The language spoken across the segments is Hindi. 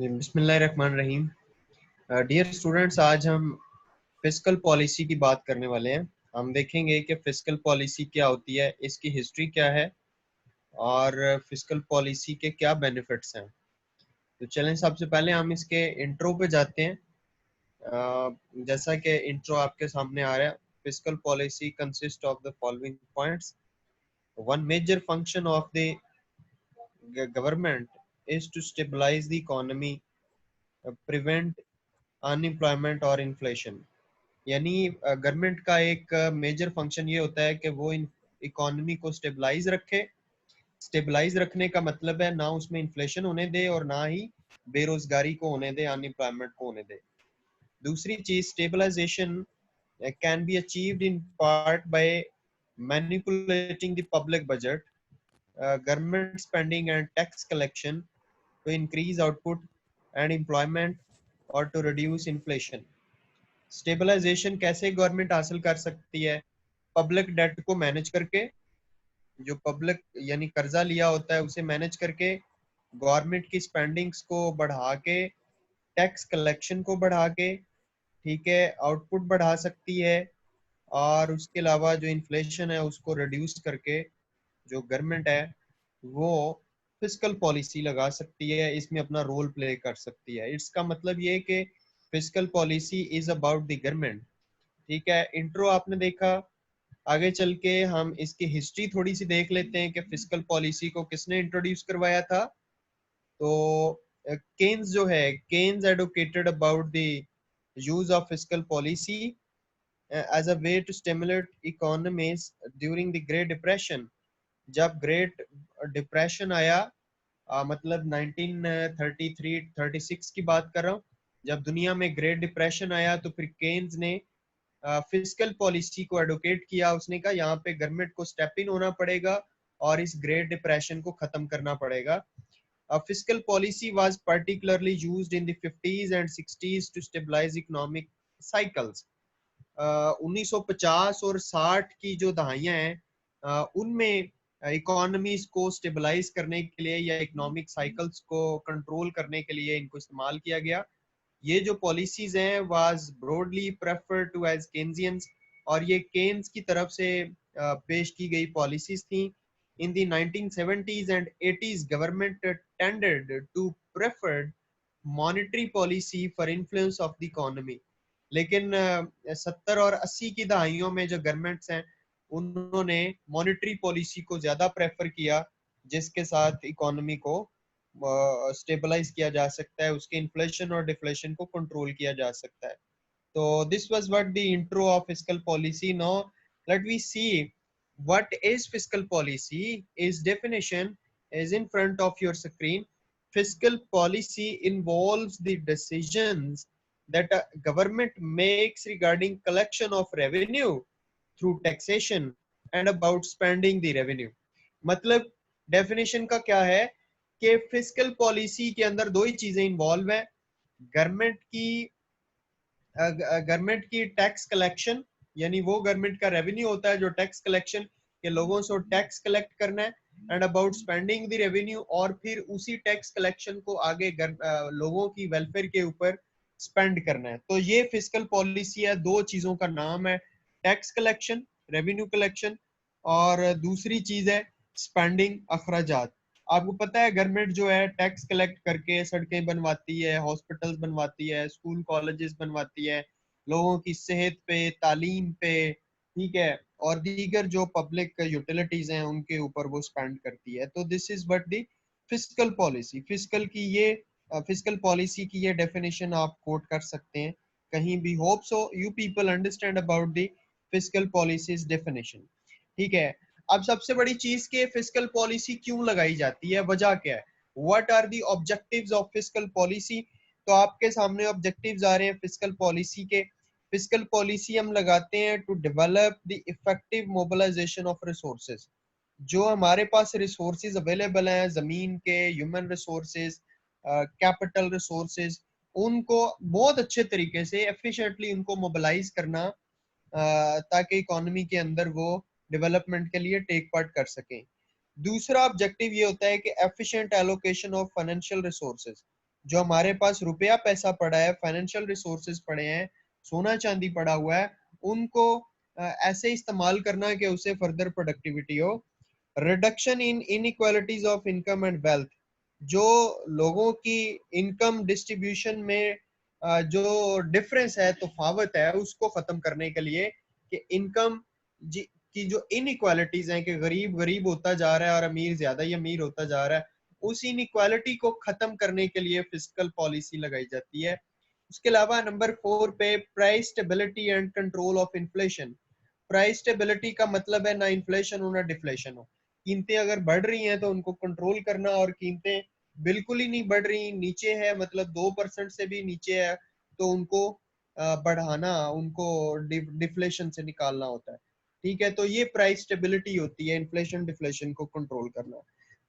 बिस्मिल्लाहिर्रहमानिर्रहीम। डियर स्टूडेंट्स, आज हम फिस्कल पॉलिसी की बात करने वाले हैं। हम देखेंगे कि फिस्कल पॉलिसी क्या होती है, इसकी हिस्ट्री क्या है और फिस्कल पॉलिसी के क्या बेनिफिट्स हैं। तो चलें, सबसे पहले हम इसके इंट्रो पे जाते हैं। जैसा कि इंट्रो आपके सामने आ रहा है, fiscal policy consist of the following points. One major function of the government is to stabilise the economy, prevent unemployment और इन्फ्लेशन। यानी गवर्नमेंट का एक मेजर फंक्शन ये होता है कि वो इकोनॉमी को स्टेबलाइज रखे। स्टेबलाइज रखने का मतलब है ना उसमें इन्फ्लेशन होने दे और ना ही बेरोजगारी को होने दे, अनएम्प्लॉयमेंट को होने दे। दूसरी चीज, stabilisation can be achieved in part by manipulating the public budget, government spending and tax collection to increase output and employment और टू रिड्यूस इन्फ्लेशन। स्टेबलाइजेशन कैसे गवर्नमेंट हासिल कर सकती है? पब्लिक डेट को मैनेज करके, जो पब्लिक यानी कर्जा लिया होता है उसे मैनेज करके, गवर्नमेंट की स्पेंडिंग्स को बढ़ा के, टैक्स कलेक्शन को बढ़ा के, ठीक है, आउटपुट बढ़ा सकती है। और उसके अलावा जो इन्फ्लेशन है उसको रिड्यूस करके जो गवर्नमेंट है वो फिस्कल पॉलिसी लगा सकती है, इसमें अपना रोल प्ले कर सकती है। इसका मतलब ये कि fiscal policy is about the government. ठीक है, इंट्रो आपने देखा। आगे चल के हम इसकी हिस्ट्री थोड़ी सी देख लेते हैं कि फिस्कल पॉलिसी को किसने इंट्रोड्यूस करवाया था। तो केन्स जो है, Keynes advocated about the use of fiscal policy as a way to stimulate economies during the great depression. जब ग्रेट डिप्रेशन आया, मतलब 1933-36 की बात कर रहा हूँ, जब दुनिया में ग्रेट डिप्रेशन आया तो फिर केन्स ने फिस्कल पॉलिसी को एडवोकेट किया। उसने कहा यहाँ पे गवर्नमेंट को स्टेप इन होना पड़ेगा और इस ग्रेट डिप्रेशन को खत्म करना पड़ेगा। Fiscal policy was particularly used in the 50s and 60s to stabilise economic cycles. 1950 और 60 की जो दहाइयां हैं उनमें इकोनॉमीज को स्टेबलाइज करने के लिए या इकोनॉमिक साइकिल्स को कंट्रोल करने के लिए इनको इस्तेमाल किया गया। ये जो पॉलिसीज हैं was broadly preferred to as Keynesians, और ये केन्स की तरफ से पेश की गई पॉलिसीज थी। In the 1970s and 80s government tended to preferred monetary policy for influence of the economy. लेकिन 70 और 80 की दहाइयों में जो गवर्नमेंट्स हैं उन्होंने मॉनेटरी पॉलिसी को ज्यादा प्रेफर किया, जिसके साथ इकोनॉमी को स्टेबलाइज किया जा सकता है, उसके इन्फ्लेशन और डिफ्लेशन को कंट्रोल किया जा सकता है। तो this was what the intro of fiscal policy. Now let we see what is fiscal policy. Is definition is in front of your screen. Fiscal policy involves the decisions that a government makes regarding collection of revenue through taxation and about spending the revenue. मतलब डेफिनेशन का क्या है कि फिस्कल पॉलिसी के अंदर दो ही चीजें इन्वॉल्व है। गवर्नमेंट की टैक्स कलेक्शन, यानी वो गवर्नमेंट का रेवेन्यू होता है जो टैक्स कलेक्शन के लोगों से टैक्स कलेक्ट करना है, and about spending the revenue, और फिर उसी टैक्स कलेक्शन को आगे लोगों की वेलफेयर के ऊपर स्पेंड करना है। तो ये फिस्कल पॉलिसी है, दो चीजों का नाम है, टैक्स कलेक्शन, रेवेन्यू कलेक्शन, और दूसरी चीज है स्पेंडिंग, अखराजात। आपको पता है गवर्नमेंट जो है टैक्स कलेक्ट करके सड़कें बनवाती है, हॉस्पिटल्स बनवाती है, स्कूल कॉलेजेस बनवाती है, लोगों की सेहत पे, तालीम पे, ठीक है, और दीगर जो पब्लिक यूटिलिटीज हैं उनके ऊपर वो स्पेंड करती है। तो this is what the fiscal policy. Fiscal policy की ये डेफिनेशन आप कोट कर सकते हैं कहीं भी। Hope so you people understand about the fiscal policies definition. ठीक है, अब सबसे बड़ी चीज के फिस्कल पॉलिसी क्यों लगाई जाती है, वजह क्या है, what are the objectives of fiscal policy. तो आपके सामने ऑब्जेक्टिव्स आ रहे हैं फिस्कल पॉलिसी के। फिस्कल पॉलिसी हम लगाते हैं to develop the effective mobilisation of resources. जो हमारे पास रिसोर्सेज अवेलेबल हैं, जमीन के, ह्यूमन रिसोर्सेज, कैपिटल रिसोर्सेज, उनको बहुत अच्छे तरीके से एफिशिएंटली उनको मोबिलाइज करना, ताकि इकोनॉमी के अंदर वो डेवलपमेंट के लिए टेक पार्ट कर सकें। दूसरा ऑब्जेक्टिव ये होता है कि efficient allocation of financial resources. जो हमारे पास रुपया पैसा पड़ा है, फाइनेंशियल रिसोर्सेज पड़े हैं, सोना चांदी पड़ा हुआ है, उनको ऐसे इस्तेमाल करना कि उससे फर्दर प्रोडक्टिविटी हो। Reduction in inequalities of income and wealth, जो लोगों की इनकम डिस्ट्रीब्यूशन में जो डिफरेंस है, तफावत है, उसको खत्म करने के लिए कि इनकम की जो इनइक्वालिटीज हैं कि गरीब गरीब होता जा रहा है और अमीर ज्यादा ही अमीर होता जा रहा है, उस इनइक्वालिटी को खत्म करने के लिए फिस्कल पॉलिसी लगाई जाती है। उसके अलावा नंबर 4 पे price stability and control of inflation. Price stability का मतलब है ना इन्फ्लेशन हो ना डिफ्लेशन हो। कीमतें अगर बढ़ रही हैं तो उनको कंट्रोल करना, और कीमतें बिल्कुल ही नहीं बढ़ रही, नीचे है, मतलब 2% से भी नीचे है, तो उनको बढ़ाना, उनको डिफ्लेशन से निकालना होता है। ठीक है, तो ये प्राइस स्टेबिलिटी होती है, इन्फ्लेशन डिफ्लेशन को कंट्रोल करना।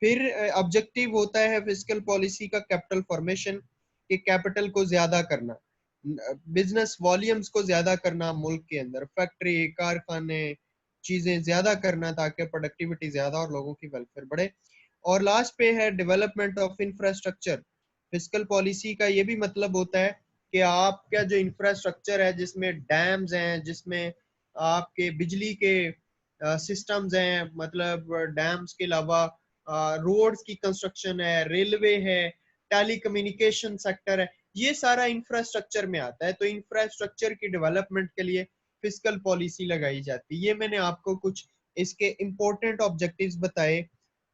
फिर ऑब्जेक्टिव होता है फिस्कल पॉलिसी का कैपिटल फॉर्मेशन, के कैपिटल को ज्यादा करना, बिजनेस वॉल्यूम्स को ज्यादा करना, मुल्क के अंदर फैक्ट्री कारखाने चीजें ज्यादा करना ताकि प्रोडक्टिविटी ज्यादा और लोगों की वेलफेयर बढ़े। और लास्ट पे है development of infrastructure. Fiscal policy का ये भी मतलब होता है कि आपका जो इंफ्रास्ट्रक्चर है, जिसमें डैम्स हैं, जिसमें आपके बिजली के सिस्टम्स हैं, मतलब डैम्स के अलावा रोड्स की कंस्ट्रक्शन है, रेलवे है, टेलीकम्युनिकेशन सेक्टर है, ये सारा इंफ्रास्ट्रक्चर में आता है। तो इंफ्रास्ट्रक्चर की डेवलपमेंट के लिए फिस्कल पॉलिसी लगाई जाती है। ये मैंने आपको कुछ इसके इम्पोर्टेंट ऑब्जेक्टिव्स बताए।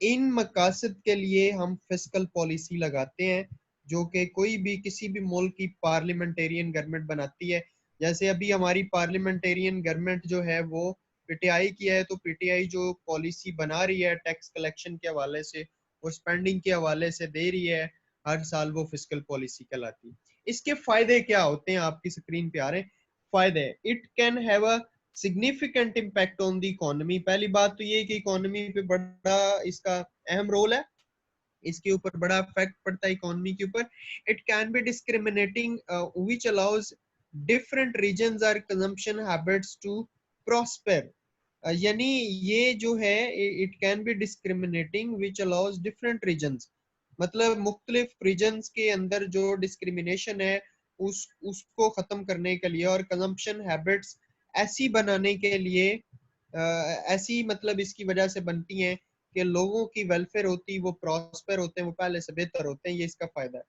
इन मकासद के लिए हम फिस्कल पॉलिसी लगाते हैं, जो कि कोई भी किसी भी मुल्क की पार्लियामेंटेरियन गवर्नमेंट बनाती है। जैसे अभी हमारी पार्लियामेंटेरियन गवर्नमेंट जो है वो पीटीआई की है, तो पीटीआई जो पॉलिसी बना रही है टैक्स कलेक्शन के हवाले से और स्पेंडिंग के हवाले से दे रही है हर साल, वो फिस्कल पॉलिसी कहलाती है। इसके फायदे क्या होते हैं आपकी स्क्रीन पे आ रहे हैं। फायदे, it can have a significant impact on the economy. पहली बात तो ये कि इकोनॉमी पे बड़ा इसका अहम रोल है, इसके ऊपर बड़ा इफेक्ट पड़ता है इकोनॉमी के ऊपर। It can be discriminating which allows different regions और कंजम्पशन हैबिट्स टू प्रॉस्पर। यानी ये जो है, it can be discriminating which allows different regions, मतलब मुख्तलिफ रीजन्स के अंदर जो डिस्क्रिमिनेशन है उसको खत्म करने के लिए, और कंजम्पशन हैबिट्स ऐसी बनाने के लिए, ऐसी मतलब इसकी वजह से बनती हैं कि लोगों की वेलफेयर होती, वो प्रॉस्पर होते हैं, वो पहले से बेहतर होते हैं। ये इसका फायदा है।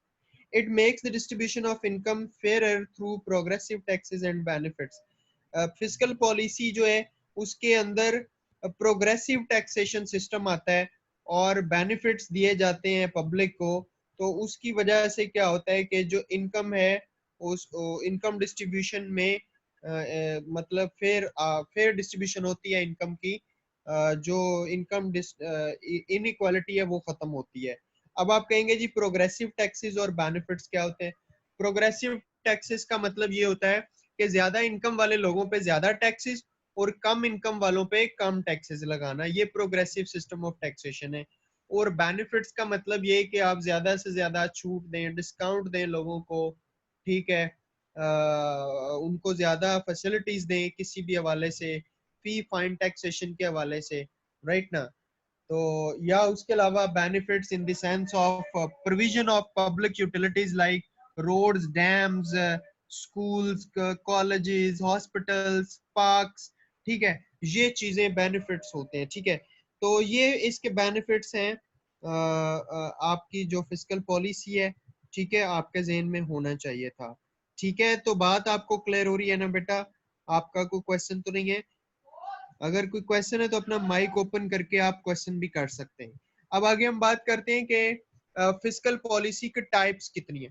It makes the distribution of income fair through progressive taxes and benefits. Fiscal policy जो है उसके अंदर प्रोग्रेसिव टैक्सेशन सिस्टम आता है और बेनिफिट्स दिए जाते हैं पब्लिक को। तो उसकी वजह से क्या होता है कि जो इनकम है उस इनकम डिस्ट्रीब्यूशन में मतलब फेयर डिस्ट्रीब्यूशन होती है इनकम की। जो इनकम इनइक्वालिटी है वो खत्म होती है। अब आप कहेंगे जी प्रोग्रेसिव टैक्सेस और बेनिफिट्स क्या होते हैं। प्रोग्रेसिव टैक्सेस का मतलब ये होता है कि ज्यादा इनकम वाले लोगों पे ज्यादा टैक्सेस और कम इनकम वालों पे कम टैक्सेस लगाना, ये प्रोग्रेसिव सिस्टम ऑफ टैक्सेशन है। और बेनिफिट्स का मतलब ये है कि आप ज्यादा से ज्यादा छूट दें, डिस्काउंट दें लोगों को, ठीक है, उनको ज्यादा फैसिलिटीज दें किसी भी हवाले से, फी फाइन टैक्सेशन के हवाले से, राइट ना। तो या उसके अलावा benefits in the sense of provision of public utilities like roads, dams, schools, colleges, hospitals, parks, ठीक है, ये चीजें बेनिफिट्स होते हैं। ठीक है, तो ये इसके बेनिफिट्स हैं आपकी जो फिस्कल पॉलिसी है। ठीक है, आपके जहन में होना चाहिए था। ठीक है, तो बात आपको क्लियर हो रही है ना बेटा, आपका कोई क्वेश्चन तो नहीं है। अगर कोई क्वेश्चन है तो अपना माइक ओपन करके आप क्वेश्चन भी कर सकते हैं। अब आगे हम बात करते हैं कि फिस्कल पॉलिसी के टाइप्स कितनी है।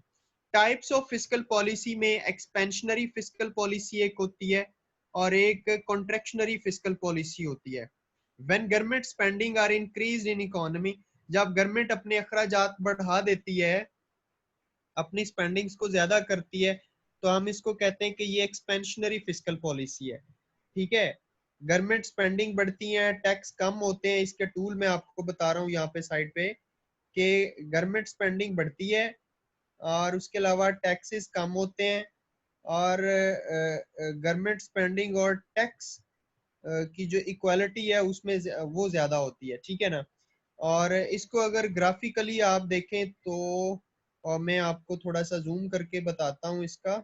टाइप्स ऑफ फिस्कल पॉलिसी में एक्सपेंशनरी फिस्कल पॉलिसी एक होती है और एक कॉन्ट्रैक्शनरी फिस्कल पॉलिसी होती है। When government spending are increased in economy, जब गवर्नमेंट अपने अखराजात बढ़ा देती है, अपनी स्पेंडिंग्स को ज्यादा करती है, तो हम इसको कहते हैं कि ये एक्सपेंशनरी फिस्कल पॉलिसी है। ठीक है, गवर्नमेंट स्पेंडिंग बढ़ती है, टैक्स कम होते हैं। इसके टूल मैं आपको बता रहा हूँ यहाँ पे साइड पे कि गवर्नमेंट स्पेंडिंग बढ़ती है और उसके अलावा टैक्सेस कम होते हैं, और गवर्नमेंट स्पेंडिंग और टैक्स की जो इक्वालिटी है उसमें वो ज्यादा होती है। ठीक है ना। और इसको अगर ग्राफिकली आप देखें तो और मैं आपको थोड़ा सा जूम करके बताता हूँ इसका,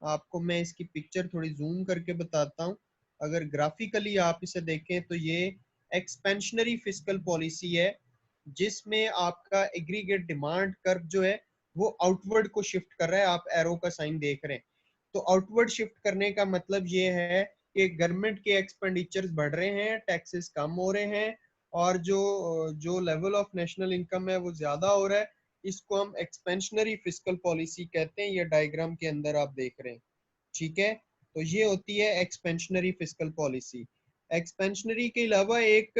आपको मैं इसकी पिक्चर थोड़ी जूम करके बताता हूँ। अगर ग्राफिकली आप इसे देखें तो ये एक्सपेंशनरी फिस्कल पॉलिसी है, जिसमें आपका एग्रीगेट डिमांड कर्व जो है वो आउटवर्ड को शिफ्ट कर रहा है। आप एरो का साइन देख रहे हैं, तो आउटवर्ड शिफ्ट करने का मतलब ये है कि गवर्नमेंट के एक्सपेंडिचर्स बढ़ रहे हैं, टैक्सेस कम हो रहे हैं, और जो जो लेवल ऑफ नेशनल इनकम है वो ज्यादा हो रहा है। इसको हम एक्सपेंशनरी फिस्कल पॉलिसी कहते हैं। ये डायग्राम के अंदर आप देख रहे हैं, ठीक है। तो ये होती है एक्सपेंशनरी फिस्कल पॉलिसी। एक्सपेंशनरी के अलावा एक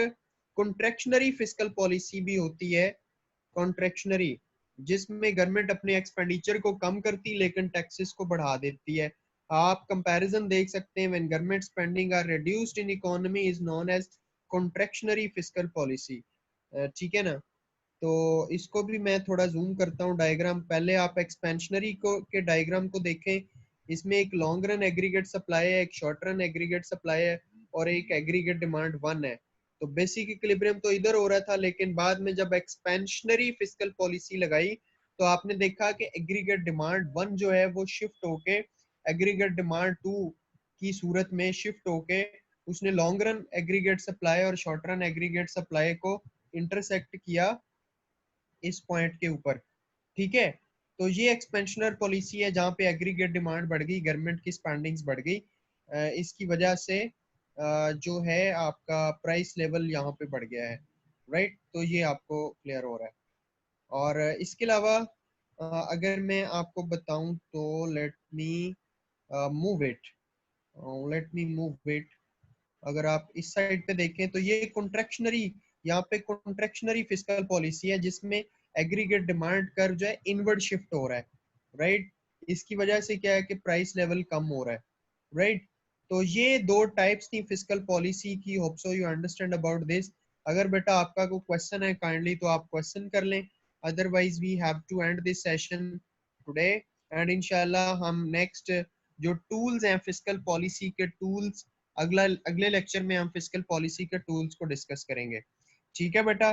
कॉन्ट्रैक्शनरी फिस्कल पॉलिसी भी होती है, कॉन्ट्रैक्शनरी, जिसमें गवर्नमेंट अपने एक्सपेंडिचर को कम करती लेकिन टैक्सेस को बढ़ा देती है। आप कंपैरिजन देख सकते हैं, when government spending are reduced in economy is known as contractionary fiscal policy, ठीक है ना। तो इसको भी मैं थोड़ा जूम करता हूँ डायग्राम। पहले आप एक्सपेंशनरी को के डायग्राम को देखें। इसमें एक लॉन्ग रन एग्रीगेट सप्लाई है, एक शॉर्ट रन एग्रीगेट सप्लाई है, और एक एग्रीगेट डिमांड 1 है। तो बेसिक इक्विलिब्रियम तो इधर हो रहा था, लेकिन बाद में जब एक्सपेंशनरी फिस्कल पॉलिसी लगाई तो आपने देखा कि एग्रीगेट डिमांड 1 जो है वो शिफ्ट होके एग्रीगेट डिमांड 2 की सूरत में शिफ्ट होके उसने लॉन्ग रन एग्रीगेट सप्लाई और शॉर्ट रन एग्रीगेट सप्लाई को इंटरसेक्ट किया इस पॉइंट के ऊपर, ठीक है। तो ये एक्सपेंशनर पॉलिसी है जहाँ पे एग्रीगेट डिमांड बढ़ गई, गवर्नमेंट की स्पेंडिंग्स बढ़ गई, इसकी वजह से जो है आपका प्राइस लेवल यहाँ पे बढ़ गया है, राइट। तो ये आपको क्लियर हो रहा है। और इसके अलावा अगर मैं आपको बताऊं तो move it let me move it अगर आप इस साइड पे देखें तो ये कॉन्ट्रैक्शनरी, यहाँ पे कॉन्ट्रैक्शनरी फिस्कल पॉलिसी है जिसमें एग्रीगेट डिमांड कर्व जो है इनवर्ड शिफ्ट हो रहा है, राइट। इसकी वजह से क्या है कि प्राइस लेवल कम हो रहा है, राइट। तो ये दो टाइप्स थी फिस्कल पॉलिसी की। Hope so you understand about this. अगर बेटा आपका कोई क्वेश्चन है काइंडली तो आप क्वेश्चन कर लें, otherwise we have to end this session today. And इंशाल्लाह हम नेक्स्ट जो टूल्स हैं फिस्कल पॉलिसी के टूल्स, अगले लेक्चर में हम फिस्कल पॉलिसी के टूल्स को डिस्कस करेंगे, ठीक है बेटा।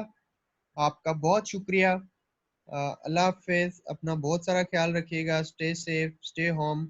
आपका बहुत शुक्रिया। अल्लाह हाफिज, अपना बहुत सारा ख्याल रखिएगा। Stay safe, stay home.